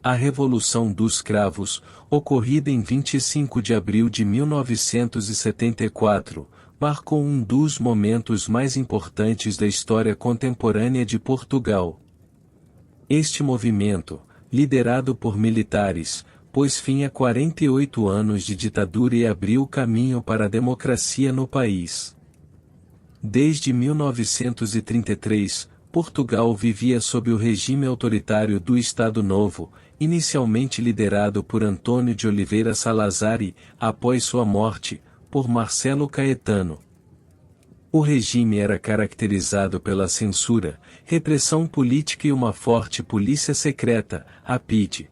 A Revolução dos Cravos, ocorrida em 25 de abril de 1974, marcou um dos momentos mais importantes da história contemporânea de Portugal. Este movimento, liderado por militares, pôs fim a 48 anos de ditadura e abriu o caminho para a democracia no país. Desde 1933, Portugal vivia sob o regime autoritário do Estado Novo, inicialmente liderado por Antônio de Oliveira Salazar e, após sua morte, por Marcelo Caetano. O regime era caracterizado pela censura, repressão política e uma forte polícia secreta, a PIDE.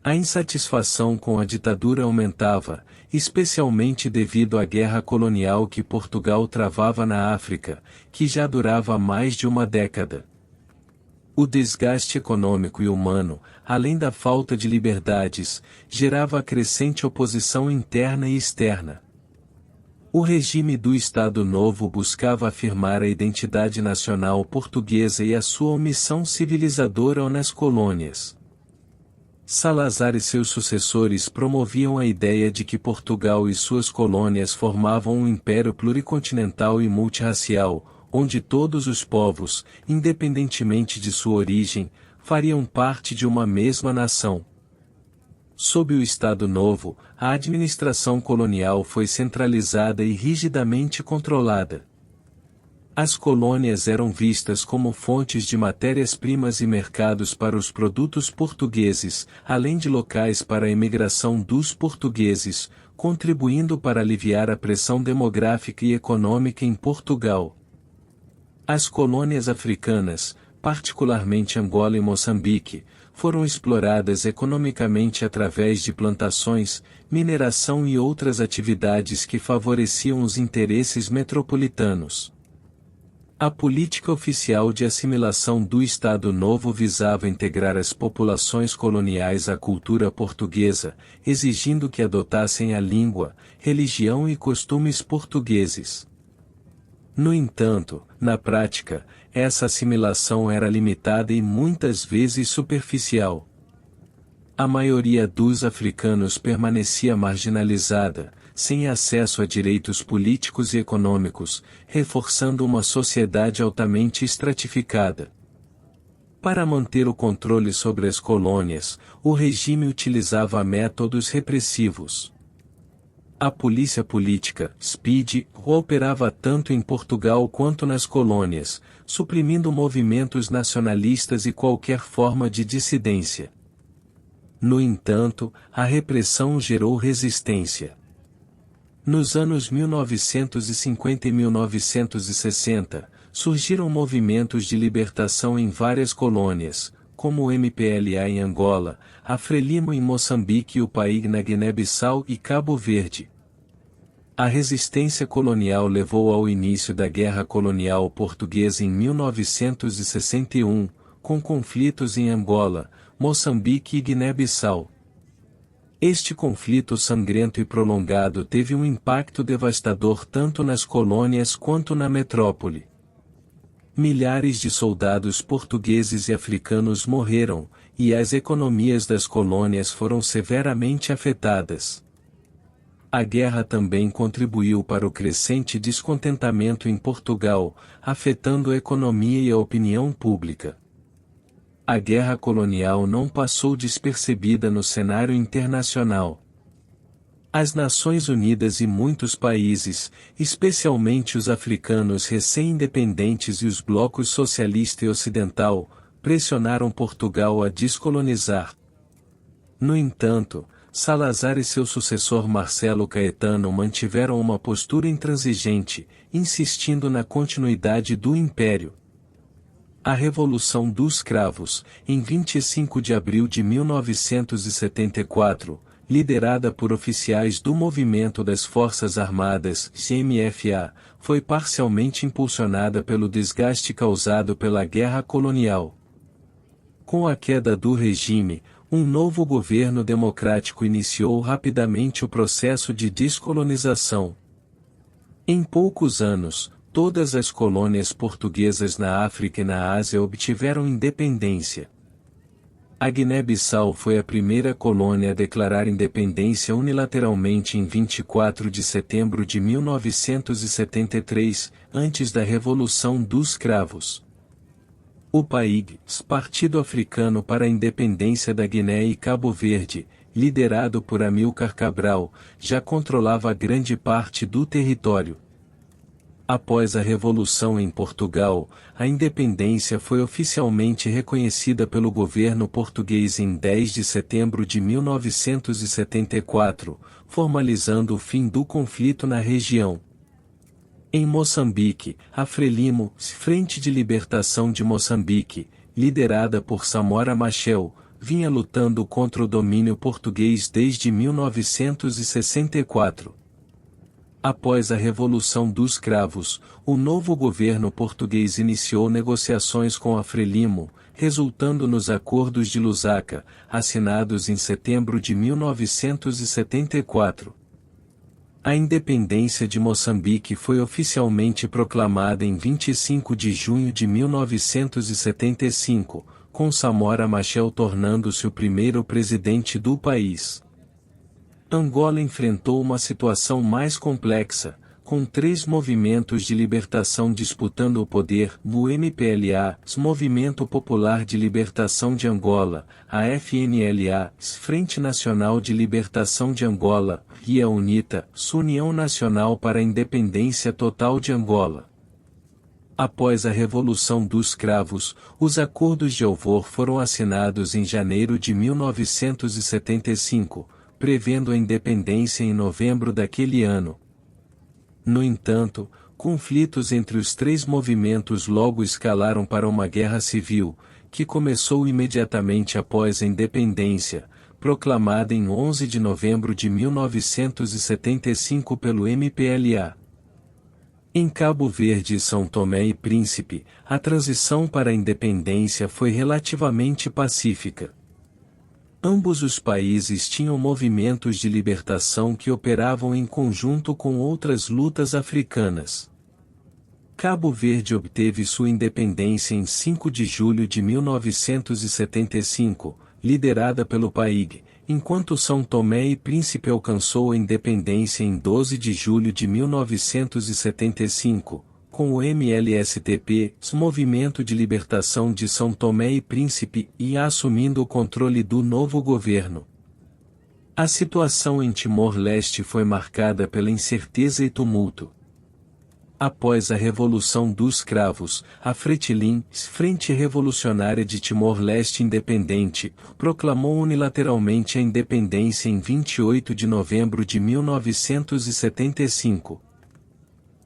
A insatisfação com a ditadura aumentava, especialmente devido à guerra colonial que Portugal travava na África, que já durava mais de uma década. O desgaste econômico e humano, além da falta de liberdades, gerava crescente oposição interna e externa. O regime do Estado Novo buscava afirmar a identidade nacional portuguesa e a sua omissão civilizadora nas colônias. Salazar e seus sucessores promoviam a ideia de que Portugal e suas colônias formavam um império pluricontinental e multirracial, onde todos os povos, independentemente de sua origem, fariam parte de uma mesma nação. Sob o Estado Novo, a administração colonial foi centralizada e rigidamente controlada. As colônias eram vistas como fontes de matérias-primas e mercados para os produtos portugueses, além de locais para a imigração dos portugueses, contribuindo para aliviar a pressão demográfica e econômica em Portugal. As colônias africanas, particularmente Angola e Moçambique, foram exploradas economicamente através de plantações, mineração e outras atividades que favoreciam os interesses metropolitanos. A política oficial de assimilação do Estado Novo visava integrar as populações coloniais à cultura portuguesa, exigindo que adotassem a língua, religião e costumes portugueses. No entanto, na prática, essa assimilação era limitada e muitas vezes superficial. A maioria dos africanos permanecia marginalizada, sem acesso a direitos políticos e econômicos, reforçando uma sociedade altamente estratificada. Para manter o controle sobre as colônias, o regime utilizava métodos repressivos. A polícia política, SPID, operava tanto em Portugal quanto nas colônias, suprimindo movimentos nacionalistas e qualquer forma de dissidência. No entanto, a repressão gerou resistência. Nos anos 1950 e 1960, surgiram movimentos de libertação em várias colônias, como o MPLA em Angola, a Frelimo em Moçambique e o PAIG na Guiné-Bissau e Cabo Verde. A resistência colonial levou ao início da Guerra Colonial Portuguesa em 1961, com conflitos em Angola, Moçambique e Guiné-Bissau. Este conflito sangrento e prolongado teve um impacto devastador tanto nas colônias quanto na metrópole. Milhares de soldados portugueses e africanos morreram, e as economias das colônias foram severamente afetadas. A guerra também contribuiu para o crescente descontentamento em Portugal, afetando a economia e a opinião pública. A guerra colonial não passou despercebida no cenário internacional. As Nações Unidas e muitos países, especialmente os africanos recém-independentes e os blocos socialista e ocidental, pressionaram Portugal a descolonizar. No entanto, Salazar e seu sucessor Marcelo Caetano mantiveram uma postura intransigente, insistindo na continuidade do império. A Revolução dos Cravos, em 25 de abril de 1974, liderada por oficiais do Movimento das Forças Armadas, CMFA, foi parcialmente impulsionada pelo desgaste causado pela guerra colonial. Com a queda do regime, um novo governo democrático iniciou rapidamente o processo de descolonização. Em poucos anos, todas as colônias portuguesas na África e na Ásia obtiveram independência. A Guiné-Bissau foi a primeira colônia a declarar independência unilateralmente em 24 de setembro de 1973, antes da Revolução dos Cravos. O PAIGS, Partido Africano para a Independência da Guiné e Cabo Verde, liderado por Amílcar Cabral, já controlava grande parte do território. Após a Revolução em Portugal, a independência foi oficialmente reconhecida pelo governo português em 10 de setembro de 1974, formalizando o fim do conflito na região. Em Moçambique, a Frelimo, Frente de Libertação de Moçambique, liderada por Samora Machel, vinha lutando contra o domínio português desde 1964. Após a Revolução dos Cravos, o novo governo português iniciou negociações com a Frelimo, resultando nos Acordos de Lusaka, assinados em setembro de 1974. A independência de Moçambique foi oficialmente proclamada em 25 de junho de 1975, com Samora Machel tornando-se o primeiro presidente do país. Angola enfrentou uma situação mais complexa, com 3 movimentos de libertação disputando o poder: o MPLA, Movimento Popular de Libertação de Angola, a FNLA, Frente Nacional de Libertação de Angola, e a UNITA, União Nacional para a Independência Total de Angola. Após a Revolução dos Cravos, os Acordos de Alvor foram assinados em janeiro de 1975, prevendo a independência em novembro daquele ano. No entanto, conflitos entre os 3 movimentos logo escalaram para uma guerra civil, que começou imediatamente após a independência, proclamada em 11 de novembro de 1975 pelo MPLA. Em Cabo Verde e São Tomé e Príncipe, a transição para a independência foi relativamente pacífica. Ambos os países tinham movimentos de libertação que operavam em conjunto com outras lutas africanas. Cabo Verde obteve sua independência em 5 de julho de 1975, liderada pelo PAIG, enquanto São Tomé e Príncipe alcançou a independência em 12 de julho de 1975, com o MLSTP, Movimento de Libertação de São Tomé e Príncipe, assumindo o controle do novo governo. A situação em Timor-Leste foi marcada pela incerteza e tumulto. Após a Revolução dos Cravos, a Fretilin, Frente Revolucionária de Timor-Leste Independente, proclamou unilateralmente a independência em 28 de novembro de 1975.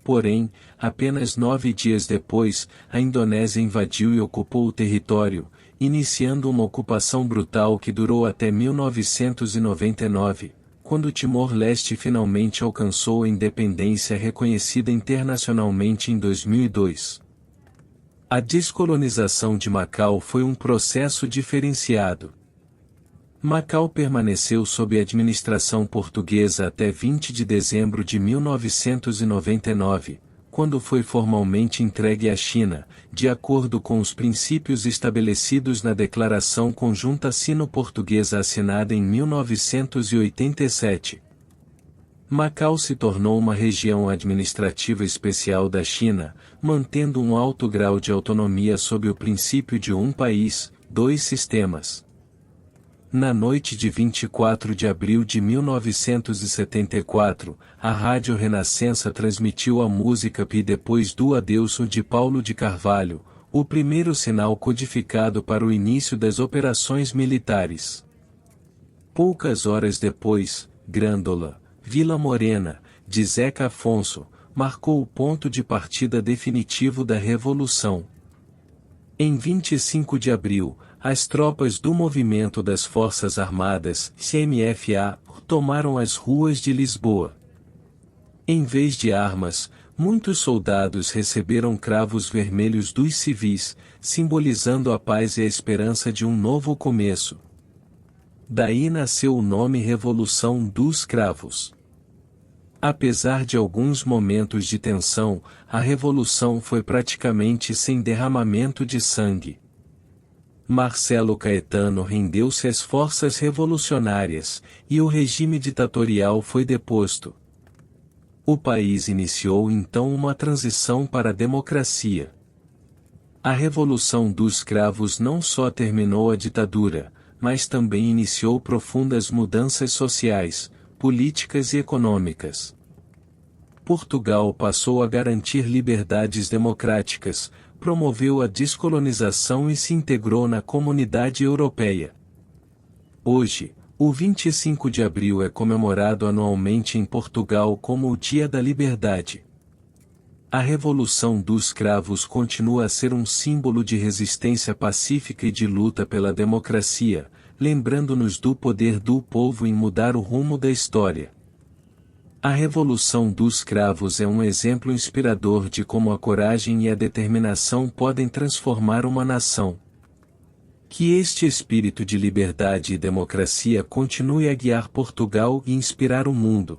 Porém, apenas 9 dias depois, a Indonésia invadiu e ocupou o território, iniciando uma ocupação brutal que durou até 1999, quando Timor-Leste finalmente alcançou a independência reconhecida internacionalmente em 2002. A descolonização de Macau foi um processo diferenciado. Macau permaneceu sob administração portuguesa até 20 de dezembro de 1999, quando foi formalmente entregue à China, de acordo com os princípios estabelecidos na Declaração Conjunta Sino-Portuguesa assinada em 1987. Macau se tornou uma região administrativa especial da China, mantendo um alto grau de autonomia sob o princípio de um país, 2 sistemas. Na noite de 24 de abril de 1974, a Rádio Renascença transmitiu a música Pi depois do adeus de Paulo de Carvalho, o primeiro sinal codificado para o início das operações militares. Poucas horas depois, Grândola, Vila Morena, de Zeca Afonso, marcou o ponto de partida definitivo da Revolução. Em 25 de abril, as tropas do Movimento das Forças Armadas, CMFA, tomaram as ruas de Lisboa. Em vez de armas, muitos soldados receberam cravos vermelhos dos civis, simbolizando a paz e a esperança de um novo começo. Daí nasceu o nome Revolução dos Cravos. Apesar de alguns momentos de tensão, a revolução foi praticamente sem derramamento de sangue. Marcelo Caetano rendeu-se às forças revolucionárias, e o regime ditatorial foi deposto. O país iniciou então uma transição para a democracia. A Revolução dos Cravos não só terminou a ditadura, mas também iniciou profundas mudanças sociais, políticas e econômicas. Portugal passou a garantir liberdades democráticas, promoveu a descolonização e se integrou na comunidade europeia. Hoje, o 25 de abril é comemorado anualmente em Portugal como o Dia da Liberdade. A Revolução dos Cravos continua a ser um símbolo de resistência pacífica e de luta pela democracia, lembrando-nos do poder do povo em mudar o rumo da história. A Revolução dos Cravos é um exemplo inspirador de como a coragem e a determinação podem transformar uma nação. Que este espírito de liberdade e democracia continue a guiar Portugal e inspirar o mundo.